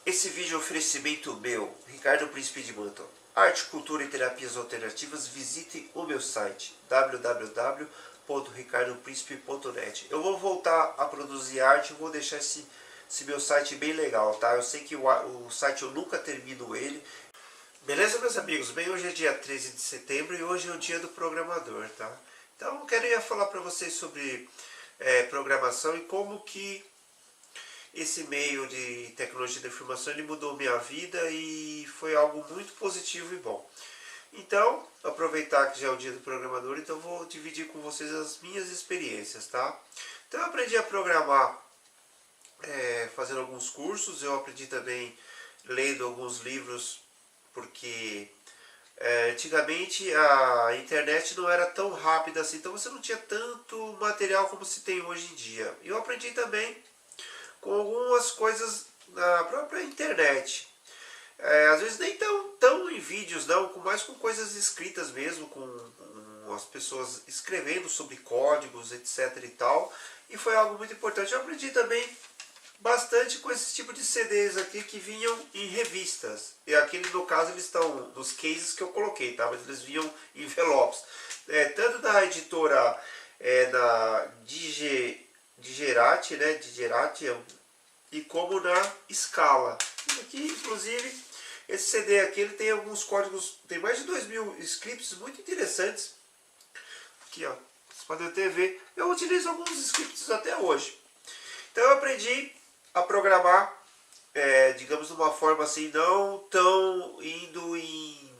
Esse vídeo é um oferecimento meu, Ricardo Príncipe de Manto. Arte, cultura e terapias alternativas, visite o meu site www.ricardoprincipe.net. Eu vou voltar a produzir arte, vou deixar esse meu site bem legal, tá? Eu sei que o site eu nunca termino ele. Beleza, meus amigos? Bem, hoje é dia 13 de setembro e hoje é o dia do programador, tá? Então eu queria falar para vocês sobre programação e como que esse meio de tecnologia da informação ele mudou minha vida e foi algo muito positivo e bom. Então, aproveitar que já é o dia do programador, então vou dividir com vocês as minhas experiências, tá? Então eu aprendi a programar fazendo alguns cursos, eu aprendi também lendo alguns livros, porque antigamente a internet não era tão rápida assim, então você não tinha tanto material como se tem hoje em dia. Eu aprendi também com algumas coisas na própria internet. Às vezes nem tão em vídeos não, mais com coisas escritas mesmo, com as pessoas escrevendo sobre códigos, etc e tal. E foi algo muito importante. Eu aprendi também bastante com esse tipo de CDs aqui que vinham em revistas. E aqui no caso eles estão nos cases que eu coloquei, tá? Mas eles vinham em envelopes. Tanto da editora da Digerati, né? Digerati, e como na Scala. E aqui, inclusive, esse CD aqui ele tem alguns códigos, tem mais de 2000 scripts muito interessantes. Aqui, ó, vocês podem até ver. Eu utilizo alguns scripts até hoje. Então eu aprendi a programar, digamos, de uma forma assim, não tão indo em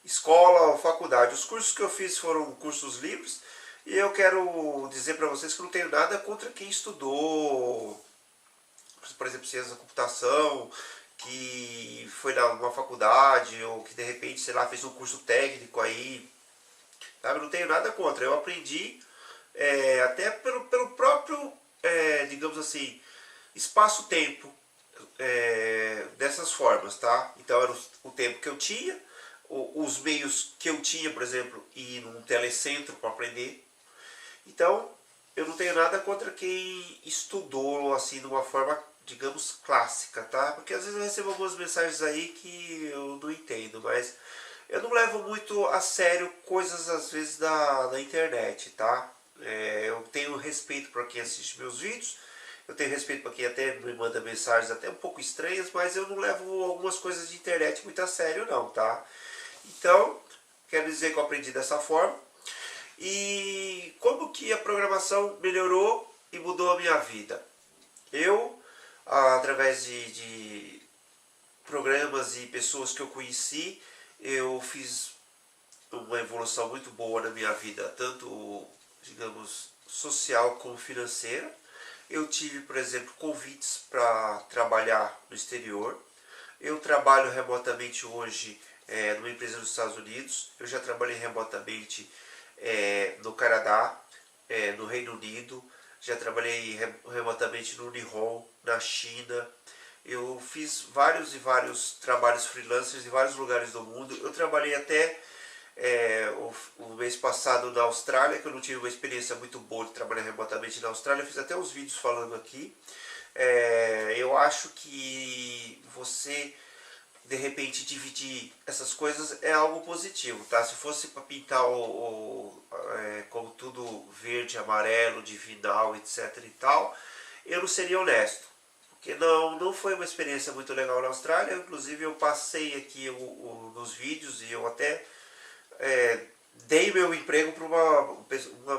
escola ou faculdade. Os cursos que eu fiz foram cursos livres. E eu quero dizer para vocês que eu não tenho nada contra quem estudou, por exemplo, ciência da computação, que foi numa faculdade, ou que de repente, sei lá, fez um curso técnico aí. Sabe? Eu não tenho nada contra. Eu aprendi até pelo próprio, digamos assim, espaço-tempo dessas formas, tá? Então era o tempo que eu tinha, os meios que eu tinha, por exemplo, ir num telecentro para aprender. Então, eu não tenho nada contra quem estudou assim de uma forma, digamos, clássica, tá? Porque às vezes eu recebo algumas mensagens aí que eu não entendo, mas eu não levo muito a sério coisas às vezes da internet, tá? Eu tenho respeito para quem assiste meus vídeos, eu tenho respeito para quem até me manda mensagens até um pouco estranhas, mas eu não levo algumas coisas de internet muito a sério não, tá? Então, quero dizer que eu aprendi dessa forma. E como que a programação melhorou e mudou a minha vida? Eu, através de programas e pessoas que eu conheci, eu fiz uma evolução muito boa na minha vida, tanto, digamos, social como financeira. Eu tive, por exemplo, convites para trabalhar no exterior. Eu trabalho remotamente hoje numa empresa nos Estados Unidos. Eu já trabalhei remotamente no Canadá, no Reino Unido, já trabalhei remotamente no Nihon, na China. Eu fiz vários e vários trabalhos freelancers em vários lugares do mundo. Eu trabalhei até o mês passado na Austrália, que eu não tive uma experiência muito boa de trabalhar remotamente na Austrália. Eu fiz até uns vídeos falando aqui. Eu acho que você de repente dividir essas coisas é algo positivo, tá? Se fosse para pintar como tudo verde, amarelo, divinal, etc e tal, eu não seria honesto, porque não foi uma experiência muito legal na Austrália. Inclusive eu passei aqui nos vídeos e eu até dei meu emprego para uma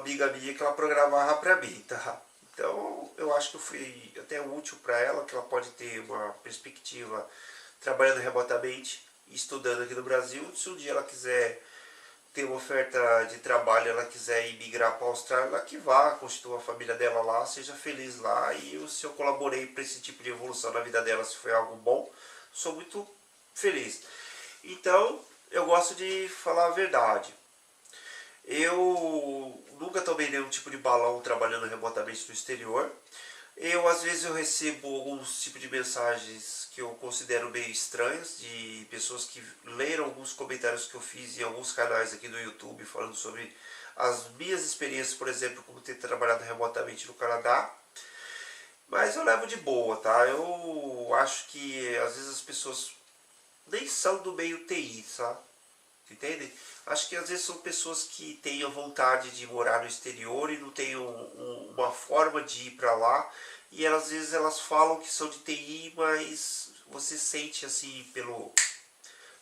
amiga minha que ela programava para mim, tá? Então eu acho que eu fui até útil para ela, que ela pode ter uma perspectiva trabalhando remotamente e estudando aqui no Brasil. Se um dia ela quiser ter uma oferta de trabalho, ela quiser migrar para a Austrália, ela que vá, constitua a família dela lá, seja feliz lá. E se eu colaborei para esse tipo de evolução na vida dela, se foi algo bom, sou muito feliz. Então, eu gosto de falar a verdade. Eu nunca tomei nenhum tipo de balão trabalhando remotamente no exterior. Às vezes eu recebo alguns tipos de mensagens que eu considero meio estranhas, de pessoas que leram alguns comentários que eu fiz em alguns canais aqui do YouTube, falando sobre as minhas experiências, por exemplo, como ter trabalhado remotamente no Canadá. Mas eu levo de boa, tá? Eu eu acho que às vezes as pessoas nem são do meio TI, sabe? Entende? Acho que às vezes são pessoas que têm a vontade de morar no exterior e não têm uma forma de ir para lá. E elas, às vezes elas falam que são de TI, mas você sente assim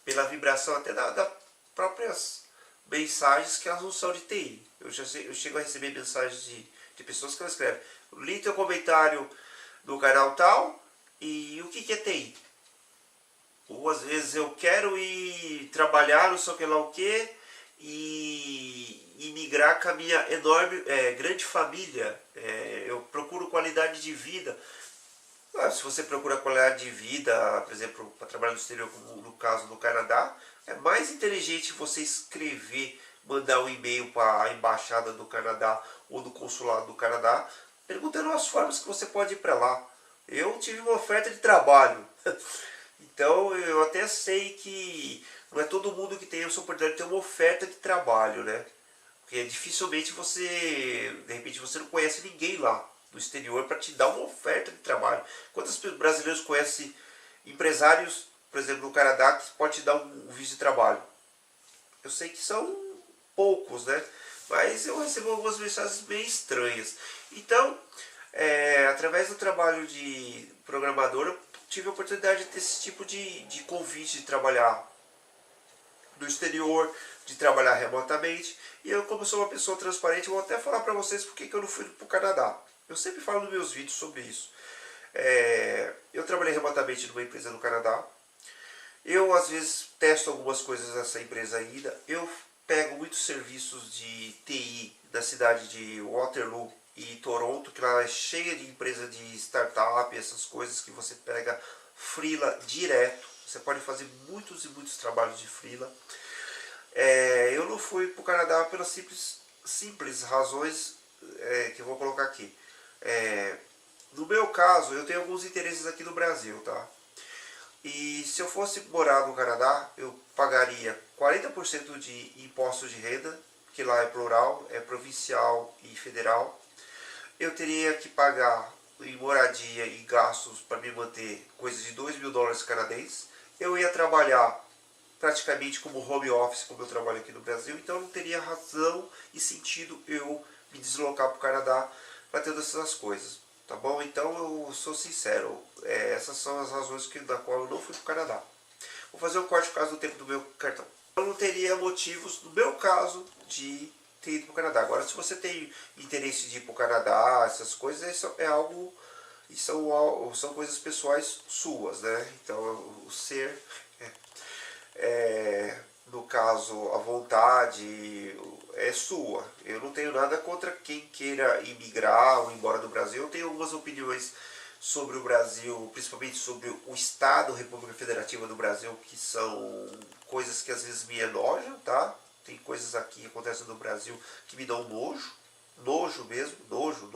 pela vibração até das próprias mensagens que elas não são de TI. Eu chego a receber mensagens de pessoas que elas escrevem: li teu comentário no canal tal, e o que é TI? Ou às vezes eu quero ir trabalhar, não sei o que lá o que, e migrar com a minha enorme, grande família. Eu procuro qualidade de vida. Se você procura qualidade de vida, por exemplo, para trabalhar no exterior, como no caso do Canadá, é mais inteligente você escrever, mandar um e-mail para a embaixada do Canadá ou do consulado do Canadá, perguntando as formas que você pode ir para lá. Eu tive uma oferta de trabalho. Então eu até sei que não é todo mundo que tem essa oportunidade de ter uma oferta de trabalho, né? Porque dificilmente de repente você não conhece ninguém lá do exterior para te dar uma oferta de trabalho. Quantos brasileiros conhecem empresários, por exemplo, no Canadá, que pode te dar um visto de trabalho? Eu sei que são poucos, né? Mas eu recebo algumas mensagens bem estranhas. Então, através do trabalho de programador, eu tive a oportunidade de ter esse tipo de convite de trabalhar no exterior, de trabalhar remotamente. E eu, como sou uma pessoa transparente, vou até falar para vocês porque que eu não fui para o Canadá. Eu sempre falo nos meus vídeos sobre isso. Eu trabalhei remotamente numa empresa no Canadá. Eu, às vezes, testo algumas coisas nessa empresa ainda. Eu pego muitos serviços de TI da cidade de Waterloo e Toronto, que lá é cheia de empresa de startup, essas coisas que você pega freela direto. Você pode fazer muitos e muitos trabalhos de freela. Eu não fui para o Canadá pelas simples razões que eu vou colocar aqui. No meu caso, eu tenho alguns interesses aqui no Brasil, tá? E se eu fosse morar no Canadá, eu pagaria 40% de imposto de renda, que lá é plural, é provincial e federal. Eu teria que pagar em moradia e gastos para me manter coisas de $2.000 canadenses. Eu ia trabalhar praticamente como home office, como eu trabalho aqui no Brasil, então não teria razão e sentido eu me deslocar para o Canadá para ter essas coisas. Tá bom? Então eu sou sincero, essas são as razões da qual eu não fui para o Canadá. Vou fazer um corte por causa do tempo do meu cartão. Eu não teria motivos, no meu caso, de ter ido para o Canadá. Agora, se você tem interesse de ir para o Canadá, essas coisas, isso é algo, são coisas pessoais suas, né? Então, o ser, no caso, a vontade é sua. Eu não tenho nada contra quem queira imigrar ou ir embora do Brasil. Eu tenho algumas opiniões sobre o Brasil, principalmente sobre o Estado, República Federativa do Brasil, que são coisas que às vezes me enojam, tá? Tem coisas aqui que acontecem no Brasil que me dão nojo mesmo, nojo.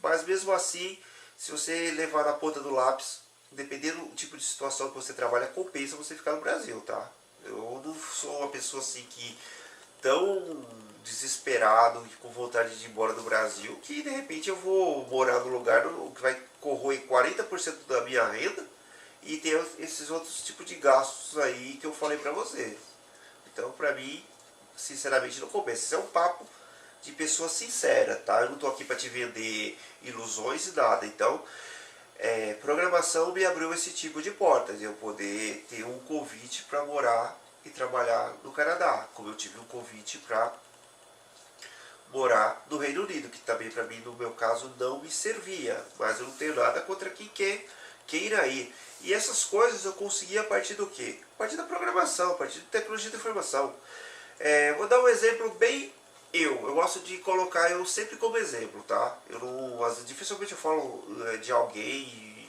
Mas mesmo assim, se você levar na ponta do lápis, dependendo do tipo de situação que você trabalha, compensa você ficar no Brasil, tá? Eu não sou uma pessoa assim que tão desesperado e com vontade de ir embora do Brasil que de repente eu vou morar num lugar que vai corroer 40% da minha renda e ter esses outros tipos de gastos aí que eu falei pra você. Então, pra mim, sinceramente, não compensa. Isso é um papo de pessoa sincera, tá? Eu não tô aqui pra te vender ilusões e nada. Então, programação me abriu esse tipo de portas, de eu poder ter um convite para morar e trabalhar no Canadá, como eu tive um convite para morar no Reino Unido, que também para mim, no meu caso, não me servia, mas eu não tenho nada contra quem queira ir. E essas coisas eu consegui a partir do quê? A partir da programação, a partir de tecnologia da informação. Vou dar um exemplo bem eu gosto de colocar eu sempre como exemplo, tá? Eu não, dificilmente eu falo de alguém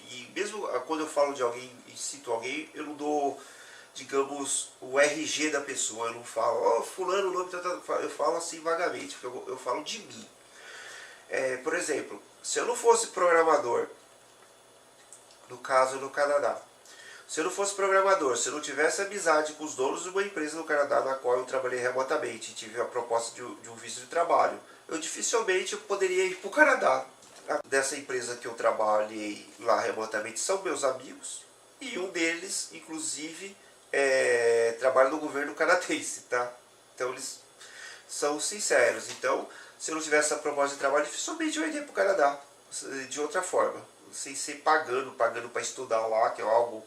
e mesmo quando eu falo de alguém e cito alguém, eu não dou, digamos, o RG da pessoa. Eu não falo, fulano, o nome, eu falo assim vagamente, porque eu falo de mim. Por exemplo, se eu não fosse programador, no caso no Canadá, se eu não fosse programador, se eu não tivesse amizade com os donos de uma empresa no Canadá na qual eu trabalhei remotamente e tive a proposta de um visto de trabalho, eu dificilmente poderia ir para o Canadá. dessa empresa que eu trabalhei lá remotamente são meus amigos, e um deles, inclusive, trabalha no governo canadense, tá? Então eles são sinceros. Então, se eu não tivesse essa proposta de trabalho, dificilmente eu iria para o Canadá de outra forma, sem ser pagando para estudar lá, que é algo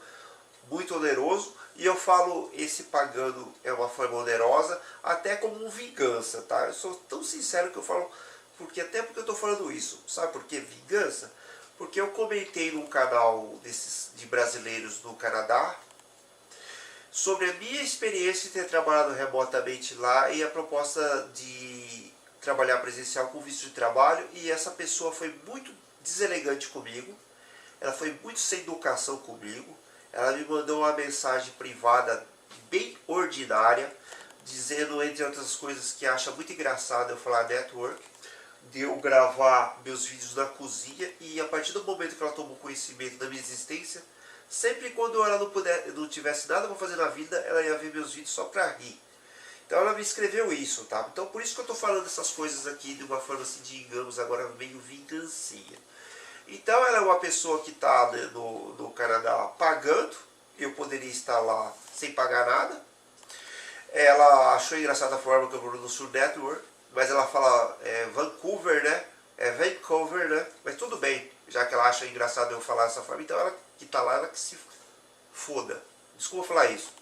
muito oneroso. E eu falo esse pagando é uma forma onerosa, até como vingança, tá? Eu sou tão sincero que eu falo, até porque eu estou falando isso. Sabe por que vingança? Porque eu comentei num canal de brasileiros no Canadá sobre a minha experiência de ter trabalhado remotamente lá e a proposta de trabalhar presencial com visto de trabalho, e essa pessoa foi muito deselegante comigo, ela foi muito sem educação comigo, ela me mandou uma mensagem privada bem ordinária, dizendo, entre outras coisas, que acha muito engraçado eu falar network, de eu gravar meus vídeos na cozinha, e a partir do momento que ela tomou conhecimento da minha existência, sempre quando ela não tivesse nada para fazer na vida, ela ia ver meus vídeos só para rir. Então ela me escreveu isso, tá? Então por isso que eu estou falando essas coisas aqui de uma forma assim, digamos, agora meio vingancinha. Então ela é uma pessoa que está no Canadá pagando, eu poderia estar lá sem pagar nada. Ela achou engraçada a forma que eu pronuncio Network, mas ela fala Vancouver, né? É Vancouver, né? Mas tudo bem, já que ela acha engraçado eu falar dessa forma, então ela que está lá, ela que se foda. Desculpa falar isso.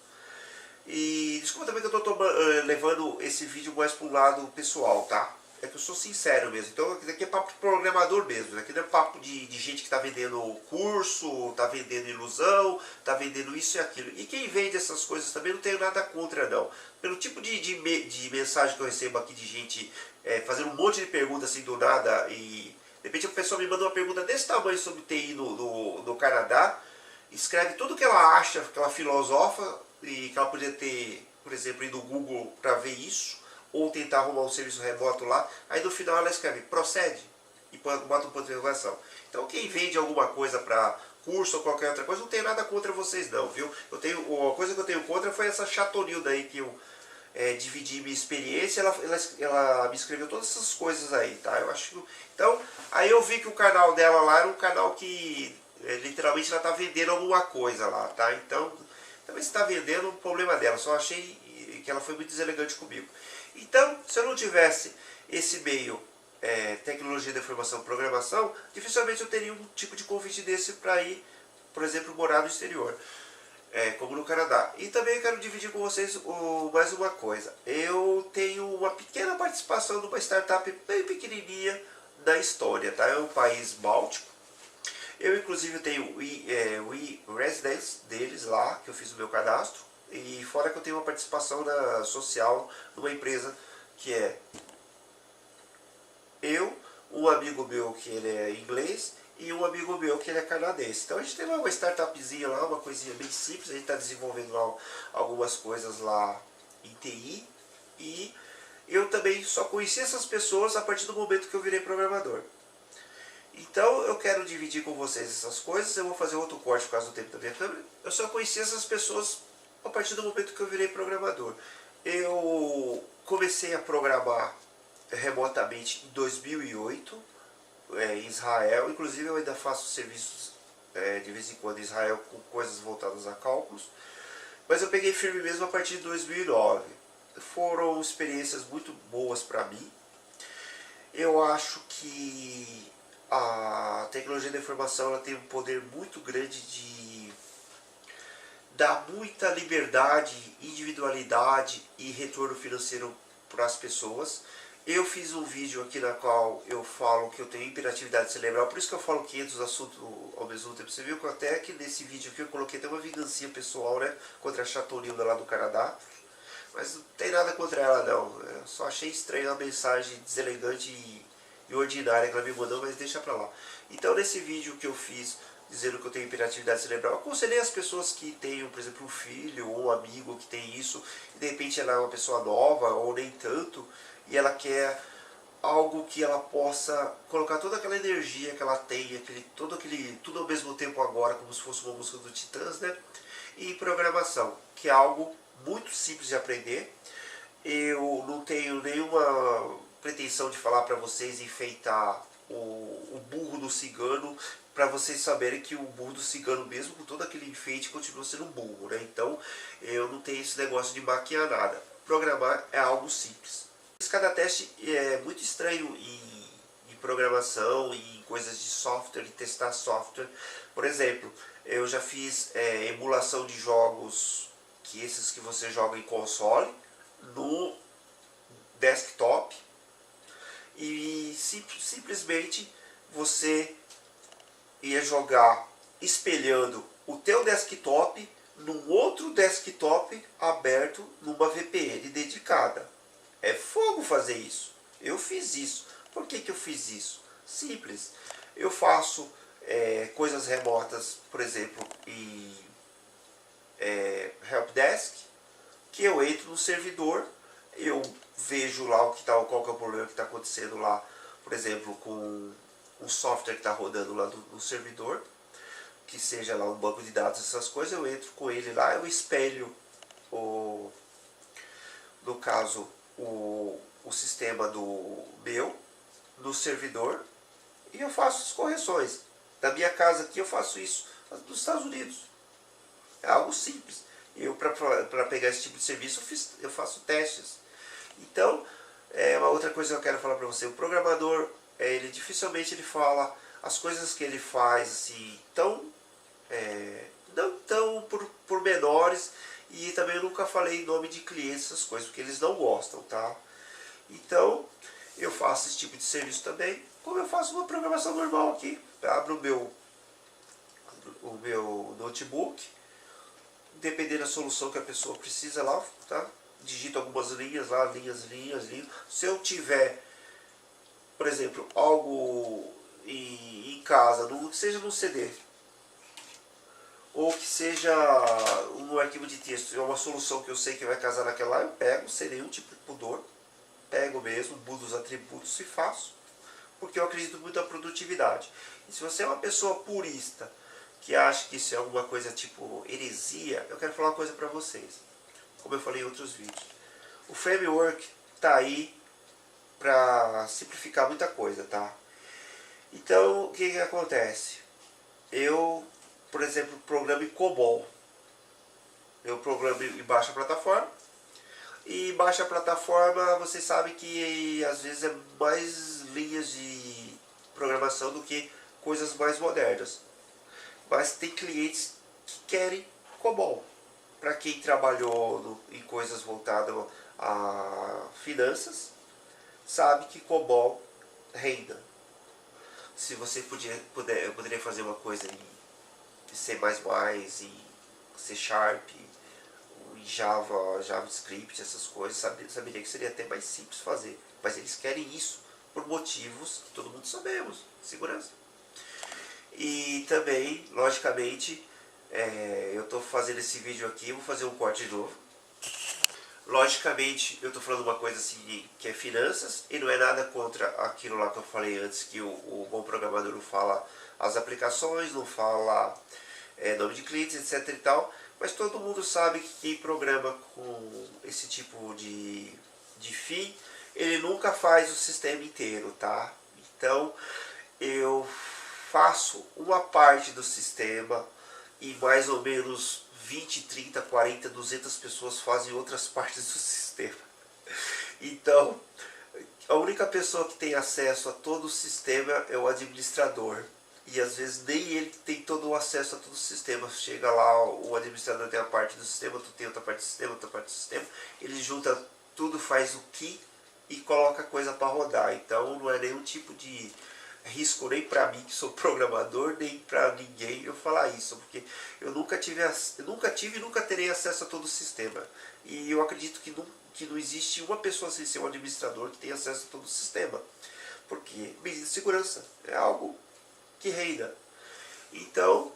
E desculpa também que eu estou levando esse vídeo mais para um lado pessoal, tá? É que eu sou sincero mesmo. Então aqui é papo de programador mesmo. Aqui não é papo de gente que está vendendo curso, está vendendo ilusão, está vendendo isso e aquilo. E quem vende essas coisas também não tenho nada contra, não. Pelo tipo de mensagem que eu recebo aqui de gente fazendo um monte de perguntas assim do nada, e de repente a pessoa me manda uma pergunta desse tamanho sobre TI no Canadá, escreve tudo que ela acha, que ela filosofa, e que ela poderia ter, por exemplo, ido no Google para ver isso, ou tentar arrumar um serviço remoto lá, aí no final ela escreve, procede, e bota um ponto de interrogação. Então quem vende alguma coisa para curso ou qualquer outra coisa, não tem nada contra vocês não, viu? A coisa que eu tenho contra foi essa chatonilda aí que eu dividi minha experiência, ela me escreveu todas essas coisas aí, tá? Eu acho que, então, aí eu vi que o canal dela lá era um canal que literalmente ela tá vendendo alguma coisa lá, tá? Então, também se está vendendo, o problema dela, só achei que ela foi muito deselegante comigo. Então, se eu não tivesse esse meio, tecnologia da informação e programação, dificilmente eu teria um tipo de convite desse para ir, por exemplo, morar no exterior, como no Canadá. E também eu quero dividir com vocês mais uma coisa. Eu tenho uma pequena participação numa startup bem pequenininha da história, tá? É um país báltico. Eu inclusive tenho o e-residence deles lá, que eu fiz o meu cadastro. E fora que eu tenho uma participação social numa empresa que é eu, um amigo meu que ele é inglês e um amigo meu que ele é canadense. Então a gente tem lá uma startupzinha lá, uma coisinha bem simples, a gente está desenvolvendo lá algumas coisas lá em TI. E eu também só conheci essas pessoas a partir do momento que eu virei programador. Então eu quero dividir com vocês essas coisas, eu vou fazer outro corte por causa do tempo da minha câmera. Eu só conheci essas pessoas a partir do momento que eu virei programador. Eu comecei a programar remotamente em 2008 em Israel, inclusive eu ainda faço serviços de vez em quando em Israel com coisas voltadas a cálculos, mas eu peguei firme mesmo a partir de 2009. Foram experiências muito boas para mim. Eu acho que a tecnologia da informação ela tem um poder muito grande de dar muita liberdade, individualidade e retorno financeiro para as pessoas. Eu fiz um vídeo aqui na qual eu falo que eu tenho hiperatividade cerebral, por isso que eu falo 500 assuntos ao mesmo tempo. Você viu que até que nesse vídeo aqui eu coloquei até uma vingancinha pessoal, né, contra a chatonilda lá do Canadá. Mas não tem nada contra ela não, eu só achei estranho a mensagem deselegante e ordinária que ela me mandou, mas deixa pra lá. Então nesse vídeo que eu fiz dizendo que eu tenho hiperatividade cerebral, eu aconselhei as pessoas que tenham, por exemplo, um filho ou um amigo que tem isso, e de repente ela é uma pessoa nova ou nem tanto, e ela quer algo que ela possa colocar toda aquela energia que ela tem, tudo ao mesmo tempo agora, como se fosse uma música do Titãs, né? E programação, que é algo muito simples de aprender. Eu não tenho nenhuma pretensão de falar para vocês enfeitar o burro do cigano, para vocês saberem que o burro do cigano, mesmo com todo aquele enfeite, continua sendo um burro, né? Então eu não tenho esse negócio de maquiar nada. Programar é algo simples. Cada teste é muito estranho em programação e em coisas de software, e testar software. Por exemplo, eu já fiz emulação de jogos, que esses que você joga em console, no desktop, e simplesmente você ia jogar espelhando o teu desktop num outro desktop aberto numa VPN dedicada. É fogo fazer isso. Eu fiz isso. Por que eu fiz isso? Simples. Eu faço coisas remotas, por exemplo, em helpdesk, que eu entro no servidor, eu vejo lá qual que é o problema que está acontecendo lá, por exemplo, com um software que está rodando lá no servidor, que seja lá um banco de dados, essas coisas, eu entro com ele lá, eu espelho no caso o sistema do meu no servidor e eu faço as correções. Da minha casa aqui eu faço isso nos Estados Unidos. É algo simples. Eu, para pegar esse tipo de serviço, eu faço testes. Então, uma outra coisa que eu quero falar para você, o programador, ele dificilmente ele fala as coisas que ele faz assim, não tão por menores, e também eu nunca falei em nome de clientes, essas coisas, porque eles não gostam, tá? Então, eu faço esse tipo de serviço também, como eu faço uma programação normal aqui. Abro o meu notebook, dependendo da solução que a pessoa precisa lá, tá? Digito algumas linhas lá, linhas. Se eu tiver, por exemplo, algo em casa, que seja num CD, ou que seja um arquivo de texto, é uma solução que eu sei que vai casar naquela lá, eu pego, sem nenhum tipo de pudor, pego mesmo, mudo os atributos e faço, porque eu acredito muito na produtividade. E se você é uma pessoa purista, que acha que isso é alguma coisa tipo heresia, eu quero falar uma coisa para vocês, como eu falei em outros vídeos. O framework está aí para simplificar muita coisa, tá? Então, o que acontece? Eu, por exemplo, programo em COBOL. Eu programo em baixa plataforma. E baixa plataforma, vocês sabem que às vezes é mais linhas de programação do que coisas mais modernas. Mas tem clientes que querem COBOL. Para quem trabalhou em coisas voltadas a finanças, sabe que COBOL renda. Se você eu poderia fazer uma coisa em C++, em C Sharp, em Java, JavaScript, essas coisas, saberia que seria até mais simples fazer. Mas eles querem isso por motivos que todo mundo sabemos, segurança. E também, logicamente, eu estou fazendo esse vídeo aqui, vou fazer um corte de novo. Logicamente, eu estou falando uma coisa assim que é finanças, e não é nada contra aquilo lá que eu falei antes, que o bom programador não fala as aplicações, não fala nome de clientes, etc e tal, mas todo mundo sabe que quem programa com esse tipo de fim, ele nunca faz o sistema inteiro, tá? Então, eu faço uma parte do sistema e mais ou menos 20, 30, 40, 200 pessoas fazem outras partes do sistema. Então, a única pessoa que tem acesso a todo o sistema é o administrador. E às vezes nem ele tem todo o acesso a todo o sistema. Chega lá, o administrador tem a parte do sistema, tu tem outra parte do sistema, outra parte do sistema. Ele junta tudo, faz o key e coloca a coisa para rodar. Então não é nenhum tipo de risco nem para mim que sou programador, nem para ninguém eu falar isso, porque eu nunca tive e nunca terei acesso a todo o sistema. E eu acredito que não existe uma pessoa sem ser um administrador que tenha acesso a todo o sistema, porque medida de segurança é algo que reina. Então,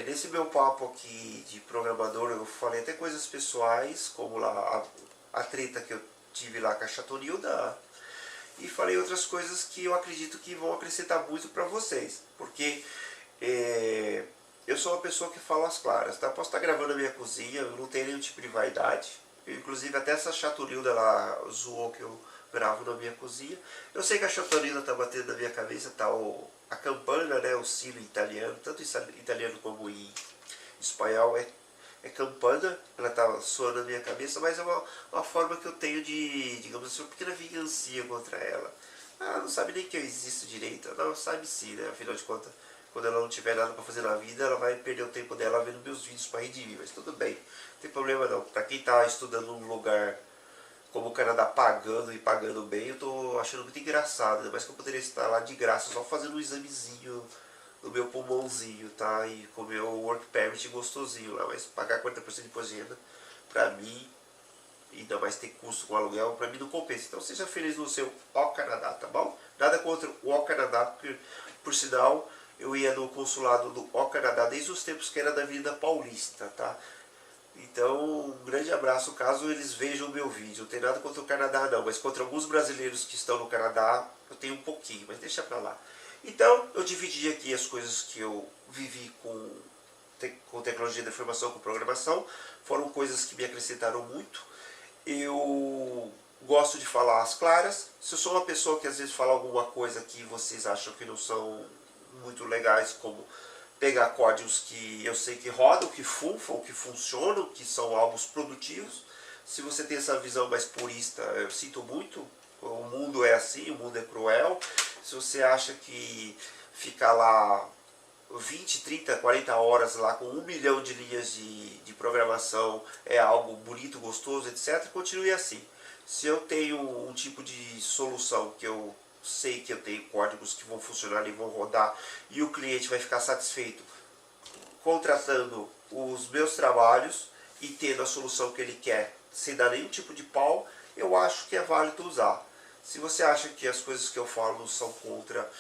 nesse meu papo aqui de programador, eu falei até coisas pessoais, como lá a treta que eu tive lá com a Chatonilda, e falei outras coisas que eu acredito que vão acrescentar muito para vocês, porque eu sou uma pessoa que fala as claras, tá? Posso estar gravando a minha cozinha, eu não tenho nenhum tipo de vaidade. Inclusive até essa Chatonilda lá zoou que eu gravo na minha cozinha. Eu sei que a champanina tá batendo na minha cabeça, tá a campana, né, o sino italiano, tanto em italiano como em espanhol é campana, ela tá soando na minha cabeça, mas é uma forma que eu tenho de, digamos assim, uma pequena vingancinha contra ela. Ela não sabe nem que eu existo direito, não sabe sim, né, afinal de contas, quando ela não tiver nada para fazer na vida, ela vai perder o tempo dela vendo meus vídeos para rir de mim, mas tudo bem, não tem problema não. Para quem tá estudando num lugar como o Canadá pagando e pagando bem, eu tô achando muito engraçado, né? Mas que eu poderia estar lá de graça só fazendo um examezinho no meu pulmãozinho, tá? E com o meu work permit gostosinho lá, mas pagar 40% de imposto de renda, pra mim, ainda mais ter custo com aluguel, pra mim não compensa. Então seja feliz no seu O Canadá, tá bom? Nada contra o O Canadá, porque, por sinal, eu ia no consulado do O Canadá desde os tempos que era da Avenida Paulista, tá? Então, um grande abraço caso eles vejam o meu vídeo. Não tem nada contra o Canadá não, mas contra alguns brasileiros que estão no Canadá, eu tenho um pouquinho, mas deixa pra lá. Então, eu dividi aqui as coisas que eu vivi com tecnologia da informação, com programação. Foram coisas que me acrescentaram muito. Eu gosto de falar as claras. Se eu sou uma pessoa que às vezes fala alguma coisa que vocês acham que não são muito legais, como pegar códigos que eu sei que rodam, que funfam, que funcionam, que são algo produtivos. Se você tem essa visão mais purista, eu sinto muito. O mundo é assim, o mundo é cruel. Se você acha que ficar lá 20, 30, 40 horas lá com 1 milhão de linhas de programação é algo bonito, gostoso, etc., continue assim. Se eu tenho um tipo de solução que eu sei que eu tenho códigos que vão funcionar e vão rodar e o cliente vai ficar satisfeito contratando os meus trabalhos e tendo a solução que ele quer sem dar nenhum tipo de pau, eu acho que é válido usar. Se você acha que as coisas que eu falo são contra,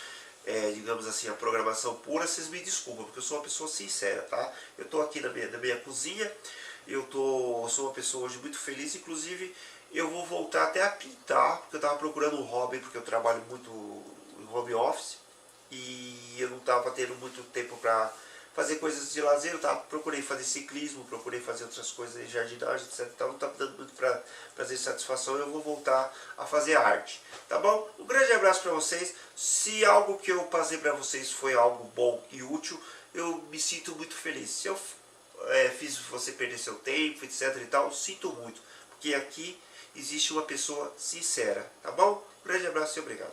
digamos assim, a programação pura, vocês me desculpam, porque eu sou uma pessoa sincera, tá? Eu estou aqui na minha cozinha, sou uma pessoa hoje muito feliz, inclusive eu vou voltar até a pintar, porque eu estava procurando um hobby, porque eu trabalho muito em home office, e eu não estava tendo muito tempo para fazer coisas de lazer. Procurei fazer ciclismo, procurei fazer outras coisas de jardinagem, etc. Então não está me dando muito prazer e satisfação. Eu vou voltar a fazer arte, tá bom? Um grande abraço para vocês. Se algo que eu passei para vocês foi algo bom e útil, eu me sinto muito feliz. Se eu fiz você perder seu tempo, etc e tal, sinto muito, porque aqui existe uma pessoa sincera, tá bom? Um grande abraço e obrigado.